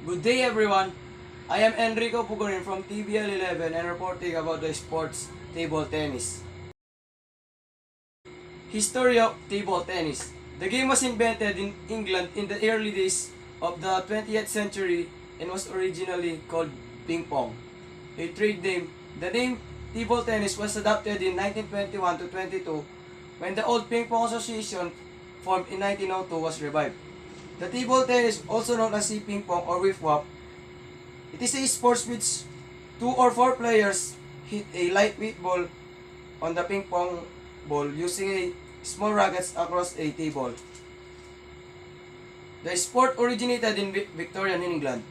Good day everyone. I am Enrico Pugorin from TBL11 and reporting about the sports table tennis. History of table tennis. The game was invented in England in the early days of the 20th century and was originally called ping pong. A trade name. The name table tennis was adopted in 1921 to 22 when the old ping pong association formed in 1902 was revived. The table tennis, also known as sea ping pong or wiff wap, it is a sport which 2 or 4 players hit a lightweight ball on the ping pong ball using a small rackets across a table. The sport originated in Victorian England.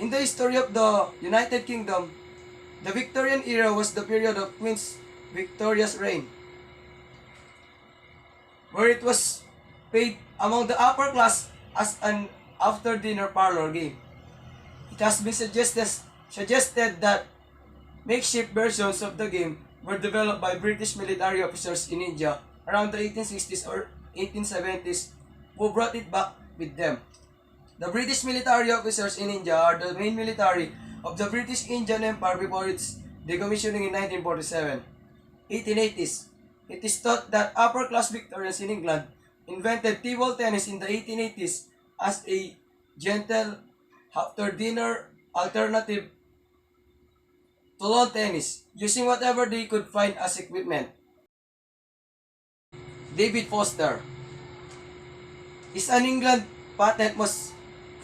In the history of the United Kingdom, the Victorian era was the period of Queen Victoria's reign, where it was played among the upper class as an after-dinner parlor game. It has been suggested that makeshift versions of the game were developed by British military officers in India around the 1860s or 1870s who brought it back with them. The British military officers in India are the main military of the British Indian Empire before its decommissioning in 1947. 1880s. It is thought that upper-class Victorians in England invented table tennis in the 1880s as a gentle after-dinner alternative to lawn tennis, using whatever they could find as equipment. David Foster. His England patent was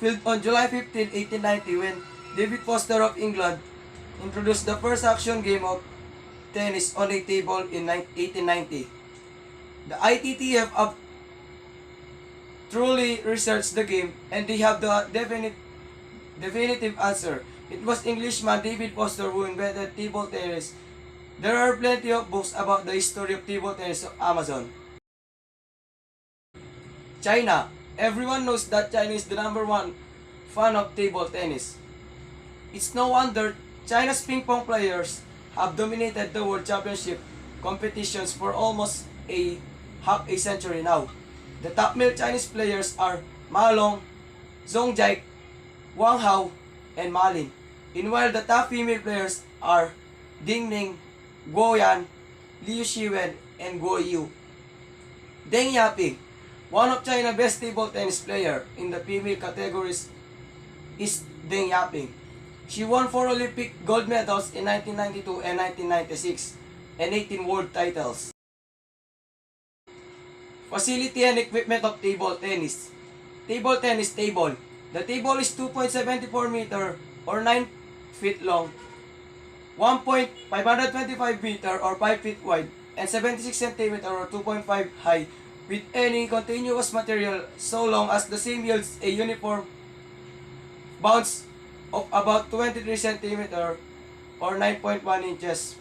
filed on July 15, 1890 when David Foster of England introduced the first action game of tennis on a table in 1890. The ITTF have truly researched the game and they have the definitive answer. It was Englishman David Foster who invented table tennis. There are plenty of books about the history of table tennis on Amazon. China. Everyone knows that China is the #1 fan of table tennis. It's no wonder China's ping pong players have dominated the World Championship competitions for almost half a century now. The top male Chinese players are Ma Long, Zhong Jai, Wang Hao, and Ma Lin. Meanwhile, the top female players are Ding Ning, Guo Yan, Liu Shiwen, and Guo Yu. Deng Yaping, one of China's best table tennis player in the female categories, is Deng Yaping. She won 4 Olympic gold medals in 1992 and 1996 and 18 world titles. Facility and equipment of table tennis. Table tennis table. The table is 2.74 meter or 9 feet long, 1.525 meter or 5 feet wide, and 76 centimeter or 2.5 high with any continuous material so long as the same yields a uniform bounce of about 23 centimeter or 9.1 inches.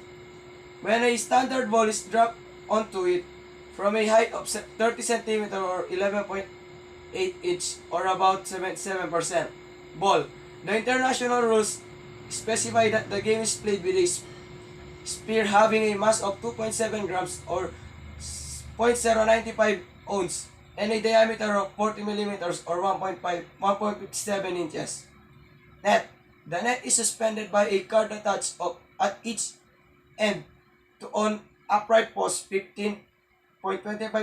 When a standard ball is dropped onto it from a height of 30 cm or 11.8 inch or about 77% ball. The international rules specify that the game is played with a spear having a mass of 2.7 grams or 0.095 ounce and a diameter of 40 millimeters or 1.57 inches. Net. The net is suspended by a cord attached at each end to an upright post 15.25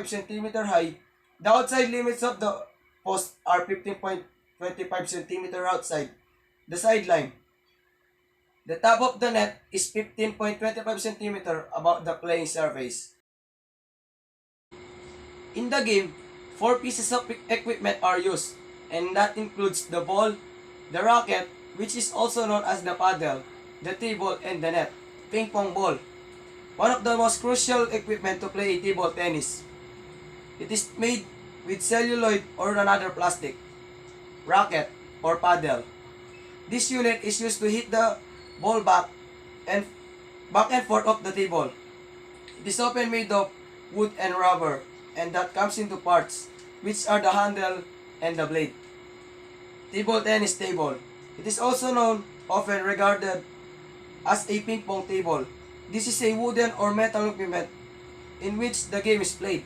cm high. The outside limits of the post are 15.25 cm outside the sideline. The top of the net is 15.25 cm above the playing surface. In the game, 4 pieces of equipment are used, and that includes the ball, the racket, which is also known as the paddle, the table, and the net, ping pong ball. One of the most crucial equipment to play table tennis. It is made with celluloid or another plastic, racket, or paddle. This unit is used to hit the ball back and forth of the table. It is often made of wood and rubber, and that comes into parts, which are the handle and the blade. Table tennis table. It is also often regarded as a ping pong table. This is a wooden or metal equipment in which the game is played.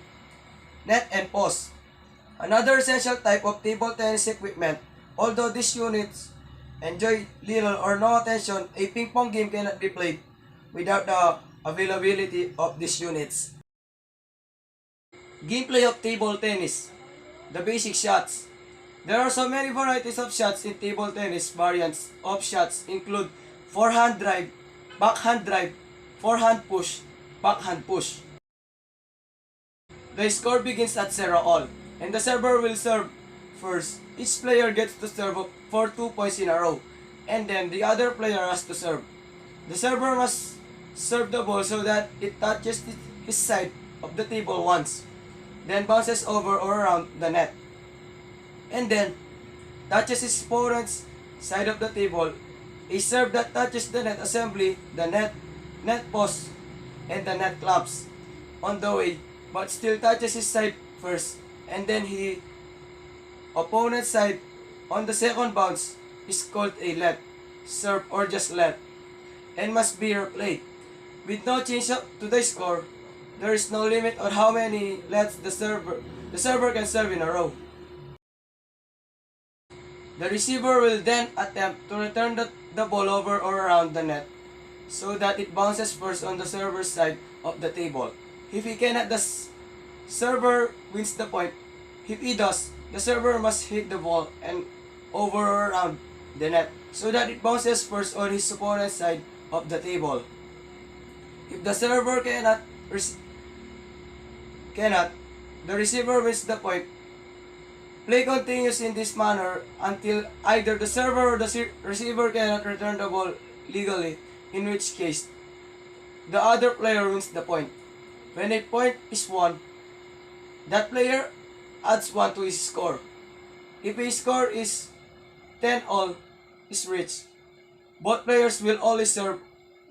Net and post. Another essential type of table tennis equipment Although these units enjoy little or no attention, a ping pong game cannot be played without the availability of these units. Gameplay of table tennis. The basic shots. There are so many varieties of shots in table tennis. Variants of shots include forehand drive, forehand push, backhand push. The score begins at 0-all, and the server will serve first. Each player gets to serve for 2 points in a row, and then the other player has to serve. The server must serve the ball so that it touches his side of the table once, then bounces over or around the net, and then touches his opponent's side of the table. A serve that touches the net assembly, the net post, and the net clamps on the way, but still touches his side first, and then his opponent's side on the second bounce is called a let, serve, or just let, and must be replayed. With no change to the score, there is no limit on how many lets the server can serve in a row. The receiver will then attempt to return the ball over or around the net so that it bounces first on the server's side of the table. If he cannot, the server wins the point. If he does, the server must hit the ball and over or around the net so that it bounces first on his opponent's side of the table. If the server cannot, the receiver wins the point. Play continues in this manner until either the server or the receiver cannot return the ball legally, in which case the other player wins the point. When a point is won, that player adds 1 to his score. If a score is 10-all is reached, both players will only serve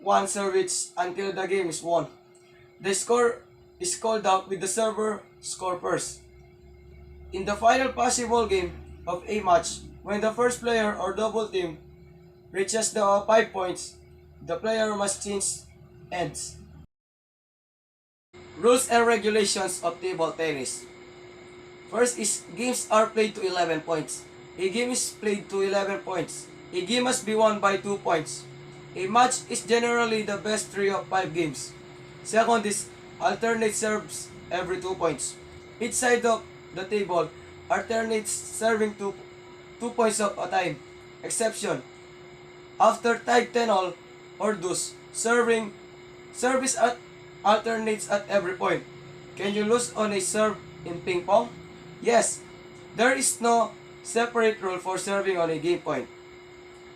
1 serve each until the game is won. The score is called out with the server score first. In the final possible game of a match, when the first player or double team reaches the 5 points, the player must change ends. Rules and regulations of table tennis. First is games are played to 11 points. A game is played to 11 points. A game must be won by 2 points. A match is generally the best 3 of 5 games. Second is alternate serves every 2 points. Each side of the table alternates serving 2 points at a time. Exception: after tied 10-all or deuce, service alternates at every point. Can you lose on a serve in ping pong? Yes, there is no separate rule for serving on a game point.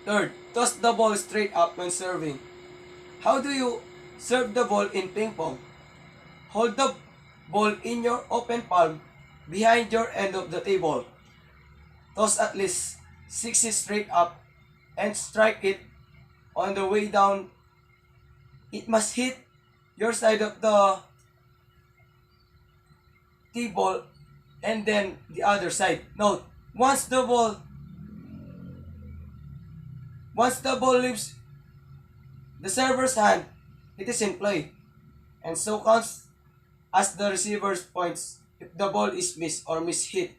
Third, toss the ball straight up when serving. How do you serve the ball in ping pong? Hold the ball in your open palm behind your end of the table. Toss at least 6 straight up and strike it on the way down. It must hit your side of the table and then the other side. Note, once the ball leaves the server's hand, it is in play, and so counts as the receiver's points if the ball is missed or mishit.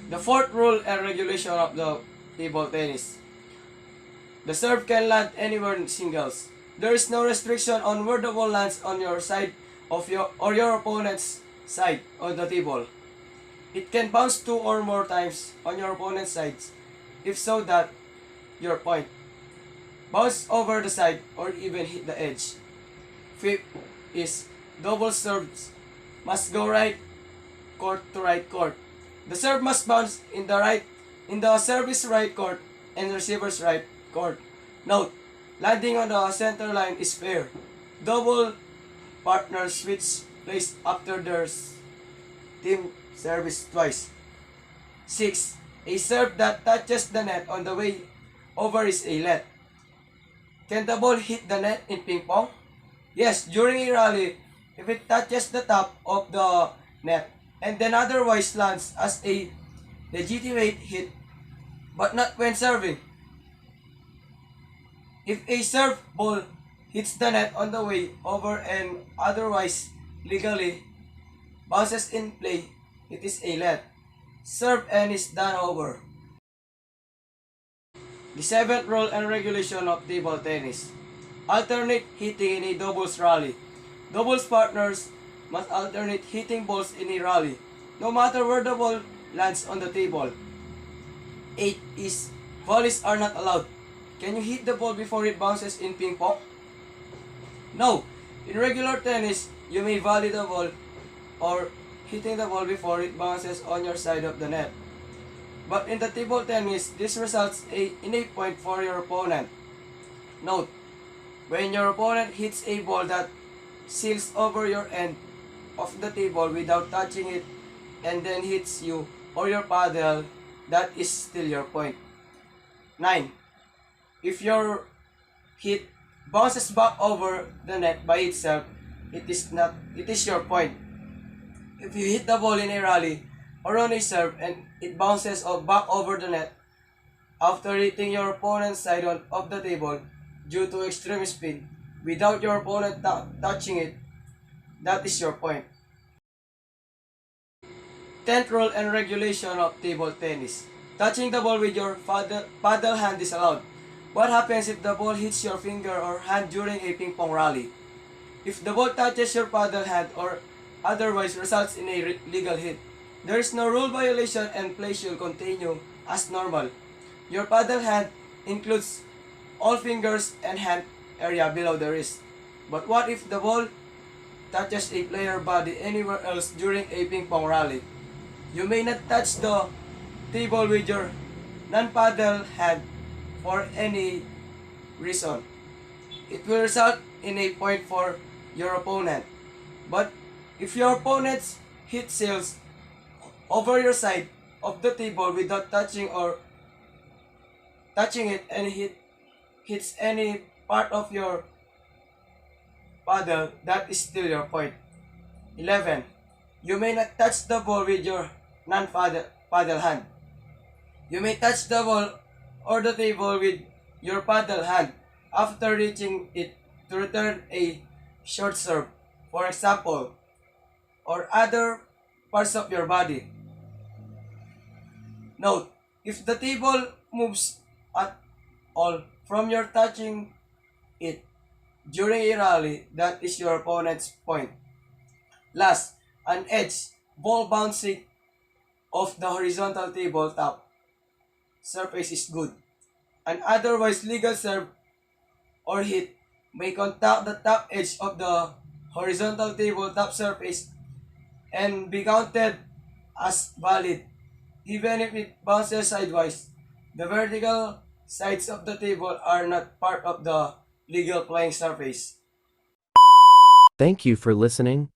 The fourth rule and regulation of the table tennis. The serve can land anywhere in singles. There is no restriction on where the ball lands on your side of your opponent's side on the table. It can bounce 2 or more times on your opponent's sides, if so that your point. Bounce over the side or even hit the edge. Fifth is double serves must go right court to right court. The serve must bounce in the service right court and receiver's right court. Note, landing on the center line is fair. Double partners switch place after their team service twice. 6. A serve that touches the net on the way over is a let. Can the ball hit the net in ping pong? Yes, during a rally, if it touches the top of the net and then otherwise lands as a legitimate hit, but not when serving. If a serve ball hits the net on the way over and otherwise legally bounces in play, it is a let. serve and is done over. The seventh rule and regulation of table tennis. Alternate hitting in a doubles rally. Doubles partners must alternate hitting balls in a rally, no matter where the ball lands on the table. 8 is volleys are not allowed. Can you hit the ball before it bounces in ping pong? No. In regular tennis, you may volley the ball or hitting the ball before it bounces on your side of the net. But in the table tennis, this results in a point for your opponent. Note, when your opponent hits a ball that sails over your end of the table without touching it and then hits you or your paddle, that is still your point. 9. If your hit bounces back over the net by itself, it is your point. If you hit the ball in a rally or on a serve and it bounces back over the net after hitting your opponent's side of the table due to extreme speed without your opponent touching it, that is your point. 10th rule and regulation of table tennis. Touching the ball with your paddle hand is allowed. What happens if the ball hits your finger or hand during a ping pong rally? If the ball touches your paddle hand or otherwise results in a legal hit, there is no rule violation and play should continue as normal. Your paddle hand includes all fingers and hand area below the wrist. But what if the ball touches a player body anywhere else during a ping pong rally? You may not touch the table with your non-paddle hand for any reason. It will result in a point for your opponent. But if your opponent's hit sails over your side of the table without touching it and hits any part of your paddle, that is still your point. 11. You may not touch the ball with your non-paddle hand. You may touch the ball or the table with your paddle hand after reaching it to return a short serve, for example, or other parts of your body. Note, if the table moves at all from your touching it during a rally, that is your opponent's point. Last, an edge, ball bouncing off the horizontal tabletop surface is good. An otherwise legal serve or hit may contact the top edge of the horizontal tabletop surface and be counted as valid even if it bounces sideways. The vertical sides of the table are not part of the legal playing surface. Thank you for listening.